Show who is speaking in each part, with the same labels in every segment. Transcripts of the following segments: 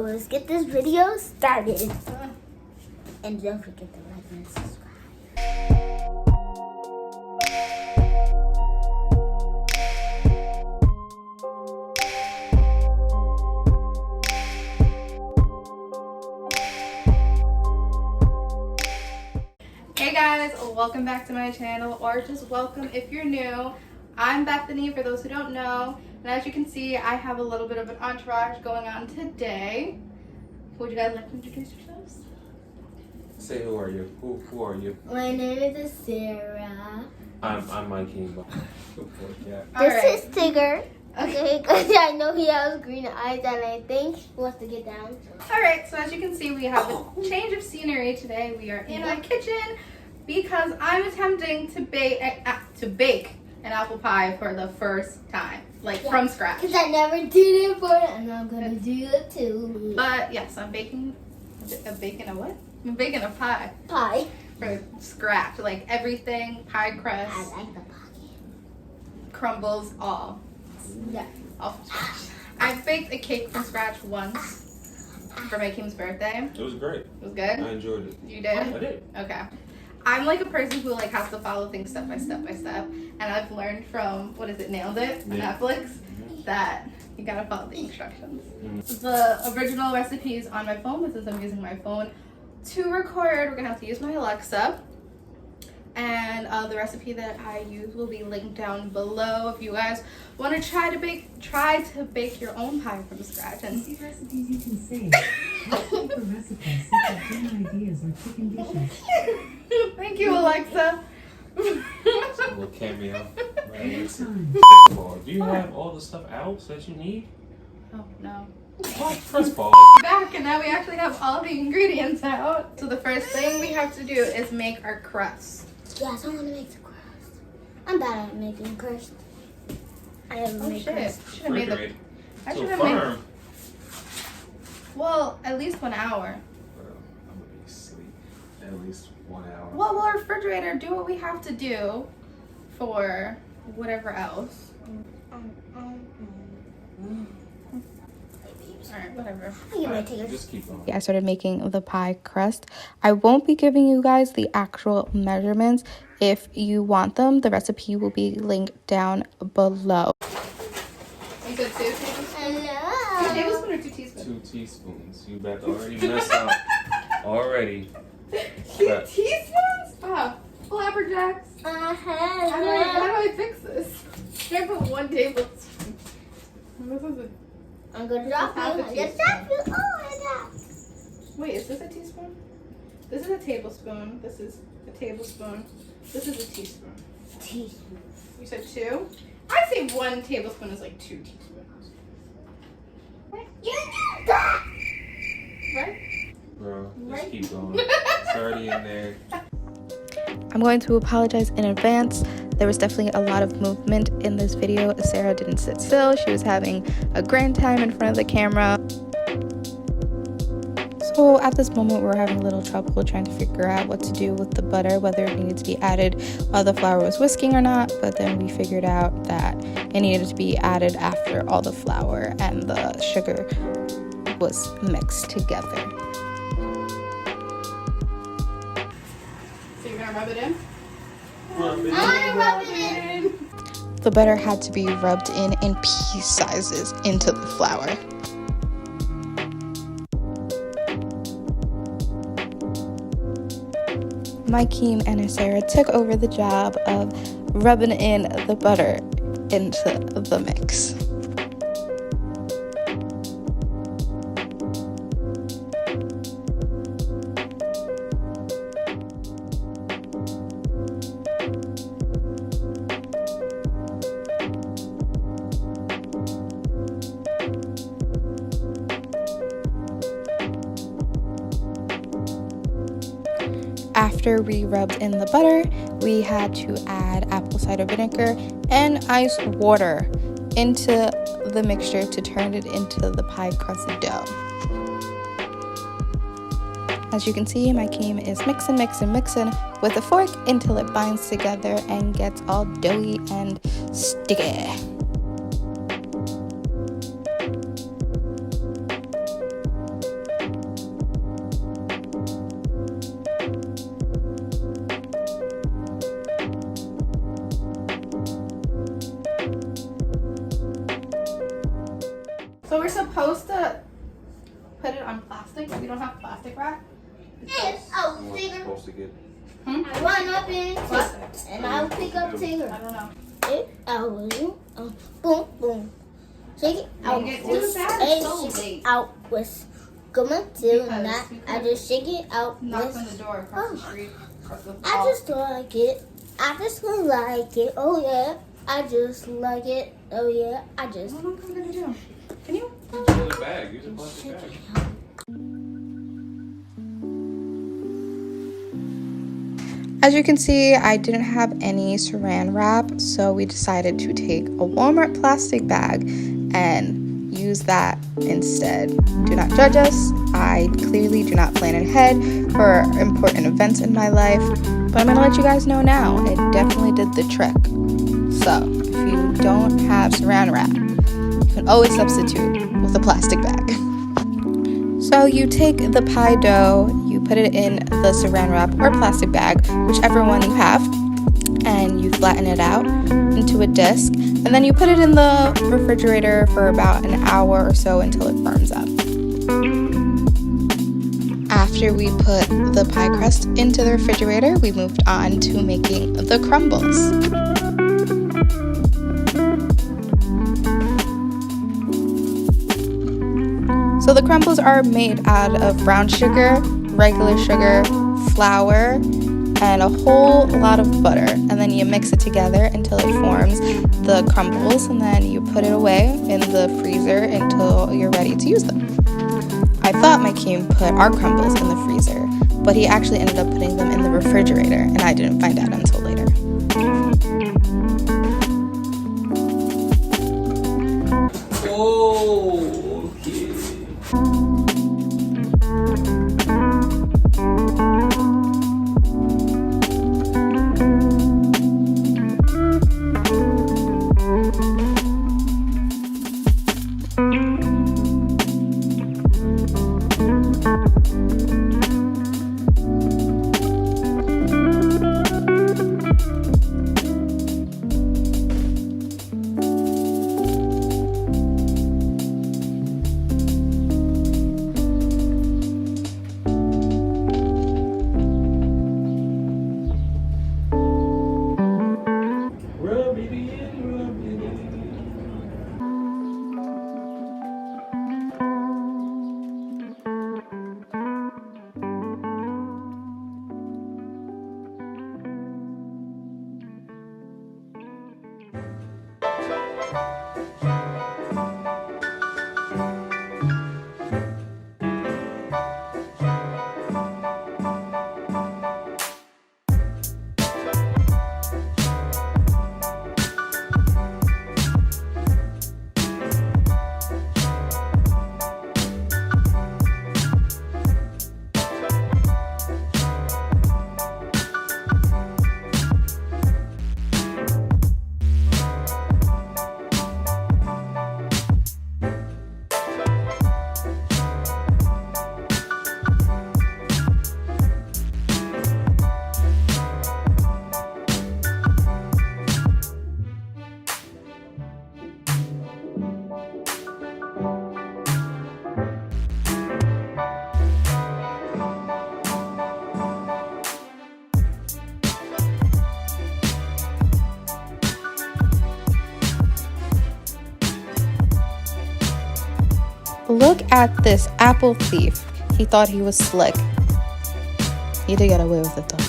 Speaker 1: Let's get this video started. And don't forget to like and subscribe.
Speaker 2: Hey guys, welcome back to my channel, or just welcome if you're new. I'm Bethany, for those who don't know, and as you can see, I have a little bit of an entourage going on today. Would you guys like to introduce yourselves?
Speaker 3: Say who are you? Who are you?
Speaker 1: My name is Sarah.
Speaker 3: I'm Mikeem.
Speaker 1: This is Tigger. Okay, because I know he has green eyes and I think he wants to get down.
Speaker 2: Alright, so as you can see, we have a change of scenery today. We are in my kitchen because I'm attempting to bake an apple pie for the first time, from scratch.
Speaker 1: Because I never did it before and I'm going to do it too.
Speaker 2: But yes, I'm baking a what? I'm baking a pie.
Speaker 1: Pie.
Speaker 2: From scratch, like everything, pie crust,
Speaker 1: I like the pie.
Speaker 2: crumbles, all.
Speaker 1: Yeah.
Speaker 2: All from scratch. I baked a cake from scratch once for Mikeem's birthday.
Speaker 3: It was great.
Speaker 2: It was good?
Speaker 3: I enjoyed it.
Speaker 2: You did?
Speaker 3: I did.
Speaker 2: Okay. I'm like a person who has to follow things step by step by step. And I've learned from, Nailed It on
Speaker 3: Yeah.
Speaker 2: Netflix, that you gotta follow the instructions. The original recipe is on my phone, but since I'm using my phone to record, we're gonna have to use my Alexa. And the recipe that I use will be linked down below if you guys want to try to bake your own pie from scratch. And
Speaker 4: See recipes you can save. Look for recipes such as dinner ideas or chicken dishes.
Speaker 2: thank you, Alexa.
Speaker 3: A little cameo. Right.
Speaker 4: Anytime.
Speaker 3: Do you have all the stuff out that you need?
Speaker 2: Oh no.
Speaker 3: What? Press pause.
Speaker 2: Back, and now we actually have all the ingredients out. So the first thing we have to do is make our crust.
Speaker 1: Yes, I want to make the crust. I'm bad at making crust. I haven't made crust.
Speaker 2: Should have made the.
Speaker 3: Refrigerate.
Speaker 2: I
Speaker 3: So
Speaker 2: should have made.
Speaker 3: firm.
Speaker 2: Well, at least 1 hour.
Speaker 3: Well, I'm gonna be asleep at least 1 hour.
Speaker 2: Well, we'll refrigerator, do what we have to do for whatever else. Alright, whatever.
Speaker 3: Just keep going.
Speaker 2: I started making the pie crust. I won't be giving you guys the actual measurements. If you want them, the recipe will be linked down below. You said 2 tablespoons?
Speaker 1: Hello.
Speaker 2: 2 tablespoons or 2 teaspoons?
Speaker 3: 2 teaspoons. You better already messed up. Already.
Speaker 2: 2 teaspoons? Ah, flapperjacks. How do I fix this? I put 1 tablespoon. This is a.
Speaker 1: I'm going to drop
Speaker 2: Half a
Speaker 1: you. Let's drop you. Oh my god.
Speaker 2: Wait, is this a teaspoon? This is a tablespoon. This is a tablespoon. This is a teaspoon.
Speaker 1: Teaspoon.
Speaker 2: You said 2? I'd say 1 tablespoon is like 2 teaspoons. Right?
Speaker 1: You did that.
Speaker 2: Right?
Speaker 3: Bro, just keep going. It's already in there.
Speaker 2: I'm going to apologize in advance. There was definitely a lot of movement in this video. Sarah didn't sit still. She was having a grand time in front of the camera. So at this moment, we're having a little trouble trying to figure out what to do with the butter, whether it needed to be added while the flour was whisking or not. But then we figured out that it needed to be added after all the flour and the sugar was mixed together. So you're gonna rub it in? The butter had to be rubbed in pea sizes into the flour. Mikeem and Sarah took over the job of rubbing in the butter into the mix. After we rubbed in the butter, we had to add apple cider vinegar and ice water into the mixture to turn it into the pie crust dough. As you can see, Mikeem is mixing with a fork until it binds together and gets all doughy and sticky. put it on plastic, but we don't have plastic wrap.
Speaker 1: Yes,
Speaker 3: I
Speaker 1: oh,
Speaker 3: was
Speaker 1: Tigger.
Speaker 3: supposed to get.
Speaker 1: I run up in
Speaker 2: What?
Speaker 1: and I'll pick up
Speaker 2: I
Speaker 1: Tigger.
Speaker 2: don't know.
Speaker 1: Boom, boom. Shake it out.
Speaker 2: get too
Speaker 1: With,
Speaker 2: sad,
Speaker 1: and
Speaker 2: it's so
Speaker 1: shake
Speaker 2: late.
Speaker 1: it out with. Come on, do
Speaker 2: Because
Speaker 1: not.
Speaker 2: we
Speaker 1: I just shake it out
Speaker 2: Knocked on
Speaker 1: with.
Speaker 2: the door across the street. Across the
Speaker 1: I just like it. I just like it. Oh yeah. I just like it. Oh yeah. I just.
Speaker 2: What am I gonna do? Can you?
Speaker 3: Use a bag. Use a plastic bag.
Speaker 2: As you can see, I didn't have any saran wrap, so we decided to take a Walmart plastic bag and use that instead. Do not judge us. I clearly do not plan ahead for important events in my life, but I'm gonna let you guys know now, it definitely did the trick. So, if you don't have saran wrap, you can always substitute with a plastic bag. So you take the pie dough, you put it in the saran wrap or plastic bag, whichever one you have, and you flatten it out into a disc, and then you put it in the refrigerator for about an hour or so until it firms up. After we put the pie crust into the refrigerator, we moved on to making the crumbles. So the crumbles are made out of brown sugar, regular sugar, flour, and a whole lot of butter. And then you mix it together until it forms the crumbles, and then you put it away in the freezer until you're ready to use them. I thought Mikeem put our crumbles in the freezer, but he actually ended up putting them in the refrigerator, and I didn't find out until later.
Speaker 3: Oh, okay. Rub it in, rub it in.
Speaker 2: Look at this apple thief. He thought he was slick. He did get away with it though.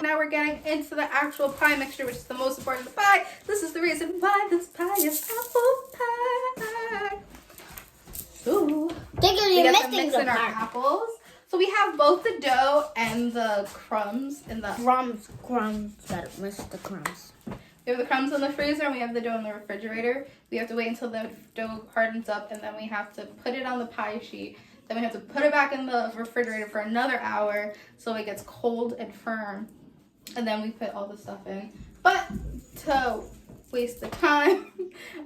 Speaker 2: Now we're getting into the actual pie mixture, which is the most important of the pie. This is the reason why this pie is apple pie. Ooh. We
Speaker 1: You're
Speaker 2: get to
Speaker 1: missing
Speaker 2: mix in
Speaker 1: the
Speaker 2: our
Speaker 1: part.
Speaker 2: apples. So we have both the dough and the crumbs in the.
Speaker 1: Crumbs. Gotta miss the crumbs.
Speaker 2: We have the crumbs in the freezer and we have the dough in the refrigerator. We have to wait until the dough hardens up and then we have to put it on the pie sheet. Then we have to put it back in the refrigerator for another hour so it gets cold and firm. And then we put all the stuff in. But to waste the time,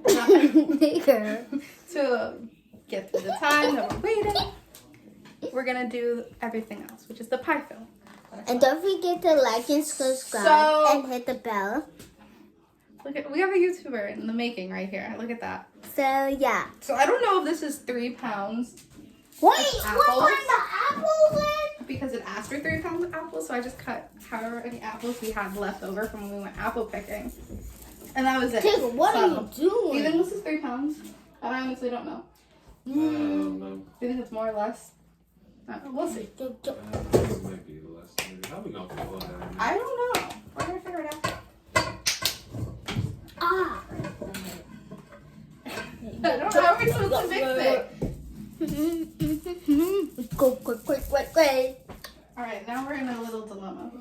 Speaker 2: to get through the time that we're waiting, we're gonna do everything else, which is the pie film.
Speaker 1: And don't forget to like and subscribe and hit the bell.
Speaker 2: Look at, we have a YouTuber in the making right here. Look at that.
Speaker 1: So yeah.
Speaker 2: So I don't know if this is 3 pounds.
Speaker 1: Wait, what kind of apples in?
Speaker 2: Because it asked for 3 pounds of apples, so I just cut however many apples we had left over from when we went apple picking. And that was it.
Speaker 1: Tigger, what are you
Speaker 2: Do you
Speaker 1: doing?
Speaker 2: think this is 3 pounds? I honestly don't know.
Speaker 3: I don't know.
Speaker 2: Do you think it's more or less? I don't know. We'll see.
Speaker 3: I think it might be less. How we gonna pull that?
Speaker 2: I don't know. We're gonna figure it out.
Speaker 1: Ah.
Speaker 2: I don't know how we're supposed to fix it.
Speaker 1: Go quick.
Speaker 2: All right, now we're in a little dilemma.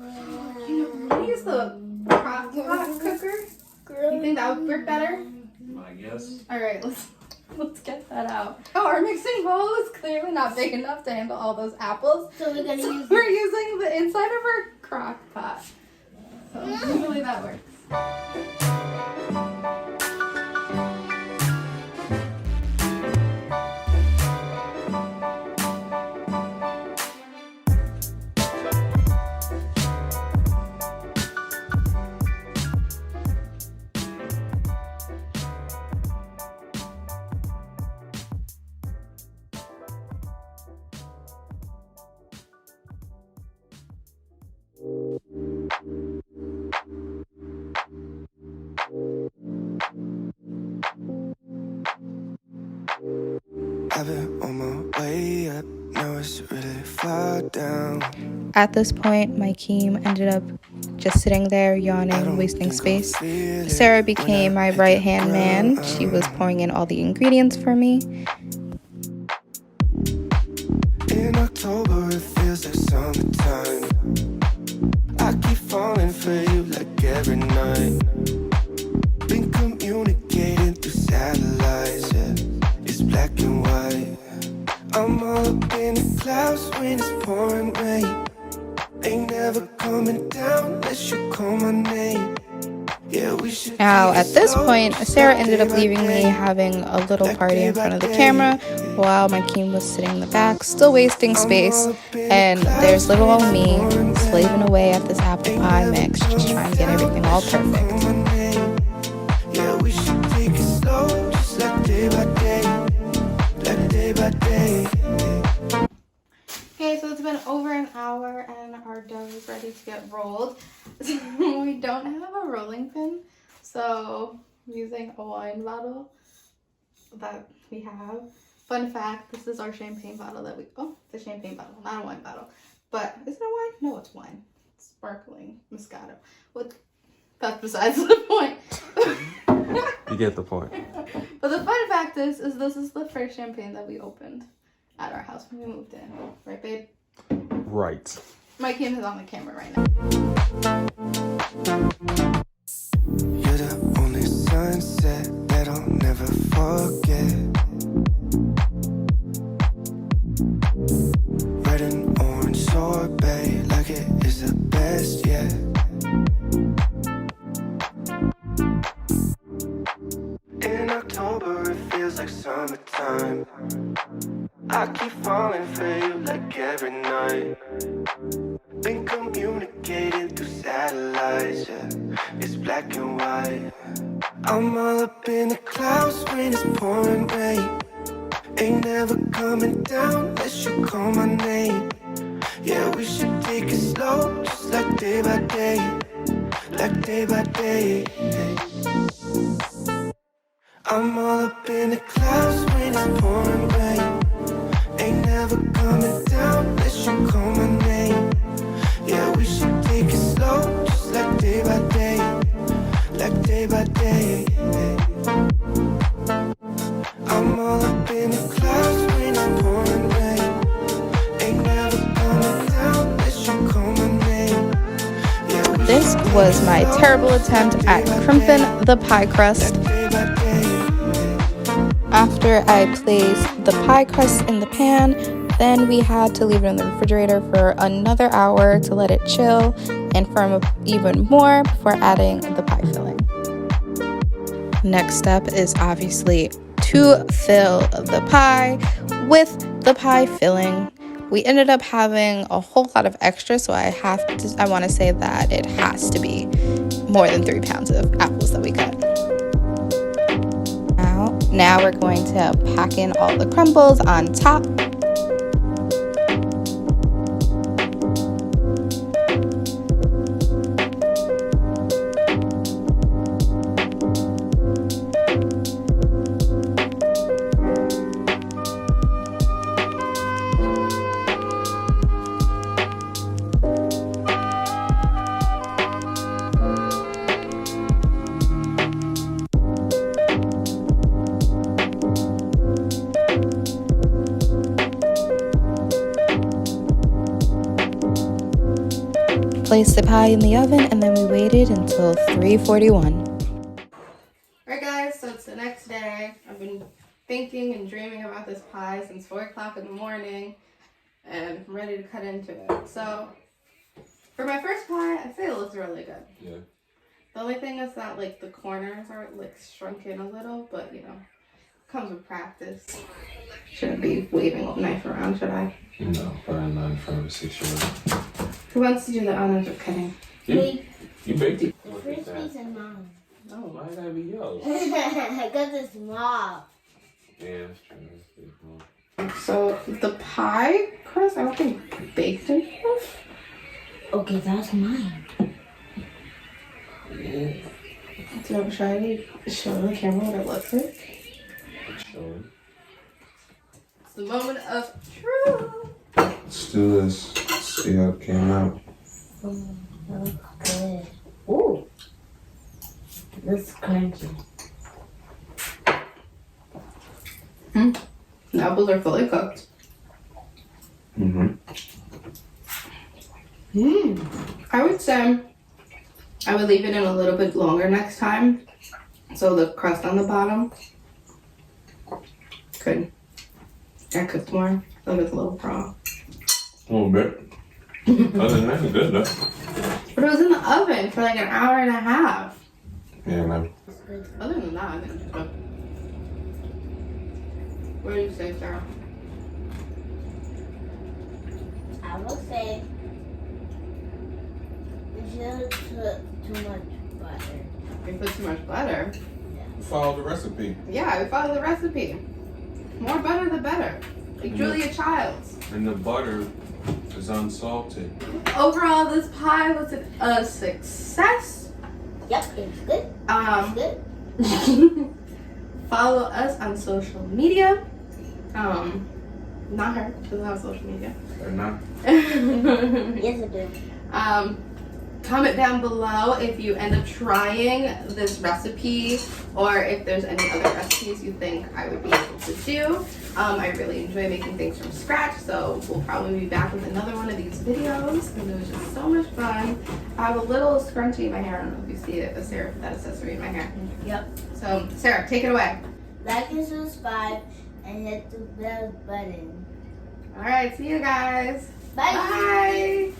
Speaker 2: Can we use the crock pot cooker? You think that would work better?
Speaker 3: I guess.
Speaker 2: All right, let's get that out. Oh, our mixing bowl is clearly not big enough to handle all those apples.
Speaker 1: So we're gonna use.
Speaker 2: We're using the inside of our crock pot. So hopefully that works.
Speaker 5: I've been on my way up, now it's really far down.
Speaker 2: At this point, Mikeem ended up just sitting there, yawning, wasting space. Sarah became my right-hand man. She was pouring in all the ingredients for me.
Speaker 5: In October, it feels like summertime. I keep falling for you like every night. Been communicating through satellites, yeah. It's black and white. I'm all up in the clouds when it's pouring rain. Ain't never coming down unless you call my name. Yeah, we should.
Speaker 2: Now, at this point, Sarah ended up leaving me having a little party in front of the camera while Mikeem was sitting in the back, still wasting space. And there's little old me slaving away at this apple pie mix, just trying to get everything all perfect.
Speaker 5: Yeah, we should take it slow, just like day by day, like day by day.
Speaker 2: Okay, so it's been over an hour and our dough is ready to get rolled. We don't have a rolling pin, so I'm using a wine bottle that we have. Fun fact, this is our champagne bottle that it's a champagne bottle, not a wine bottle. But is it a wine? No, it's wine. It's sparkling Moscato. That's besides the point.
Speaker 3: You get the point.
Speaker 2: But the fun fact is this is the first champagne that we opened at our house when we moved in. Right, babe?
Speaker 3: Right.
Speaker 2: Mikeem is on the camera right now.
Speaker 5: You're the only sunset that I'll never forget. Red and orange sorbet, like it is the best yet. In October, it feels like summertime. I keep falling for you like every night. Been communicating through satellites, yeah. It's black and white. I'm all up in the clouds when it's pouring rain. Ain't never coming down unless you call my name. Yeah, we should take it slow, just like day by day, like day by day. I'm all up in the clouds when it's pouring rain. Ain't never coming down unless you call my name. Yeah, we should take it slow, just like day by day, like day by day. I'm all up in the clouds when it's pouring rain. Ain't never coming down unless you call my name. Yeah, we
Speaker 2: This was my terrible attempt at crimping the pie crust. After I placed the pie crust in the pan, then we had to leave it in the refrigerator for another hour to let it chill and firm up even more before adding the pie filling. Next step is obviously to fill the pie with the pie filling. We ended up having a whole lot of extra, so I want to say that it has to be more than 3 pounds of apples that we cut. Now we're going to pack in all the crumbles on top. Placed the pie in the oven, and then we waited until 3:41. Alright guys, so it's the next day. I've been thinking and dreaming about this pie since 4 o'clock in the morning, and I'm ready to cut into it. So, for my first pie, I'd say it looks really good.
Speaker 3: Yeah.
Speaker 2: The only thing is that like the corners are like shrunk in a little, but you know, comes with practice. Shouldn't be waving a knife around, should I?
Speaker 3: No, probably not in front of a 6-year-old.
Speaker 2: Who wants to do the honors of cutting?
Speaker 3: You baked it.
Speaker 1: The first piece is mine.
Speaker 3: No, why gotta be yours?
Speaker 1: Because it's small.
Speaker 3: Yeah, that's true. That's pretty cool.
Speaker 2: So the pie crust, I don't think baked enough.
Speaker 1: Okay, that's mine.
Speaker 2: So should I show the camera what it looks like?
Speaker 3: Sure.
Speaker 2: It's the moment of truth.
Speaker 3: Let's do this. See how it came out.
Speaker 1: Oh, that looks good. Ooh. This is crunchy.
Speaker 2: The apples are fully cooked. I would say I would leave it in a little bit longer next time, so the crust on the bottom could get cooked more. I feel like it's a little raw.
Speaker 3: A little bit. Other than that, it's good though.
Speaker 2: But it was in the oven for like an hour and a half.
Speaker 3: Yeah, man.
Speaker 2: Other than that, I think it's good. What do you say, Sarah?
Speaker 1: I will say you should put too much butter.
Speaker 2: You put too much butter.
Speaker 3: Follow the recipe.
Speaker 2: Yeah, I would follow the recipe. More butter, the better. Like Julia Childs.
Speaker 3: And the butter is unsalted.
Speaker 2: Overall, this pie was a success.
Speaker 1: Yep, it's good. It's good.
Speaker 2: Follow us on social media. Not her. She doesn't have social media.
Speaker 3: Or not?
Speaker 1: Yes, it do.
Speaker 2: Comment down below if you end up trying this recipe or if there's any other recipes you think I would be able to do. I really enjoy making things from scratch, so we'll probably be back with another one of these videos because it was just so much fun. I have a little scrunchie in my hair. I don't know if you see it, but Sarah put that accessory in my hair.
Speaker 1: Yep.
Speaker 2: So, Sarah, take it away.
Speaker 1: Like and subscribe and hit the bell button.
Speaker 2: All right, see you guys.
Speaker 1: Bye.
Speaker 2: Bye.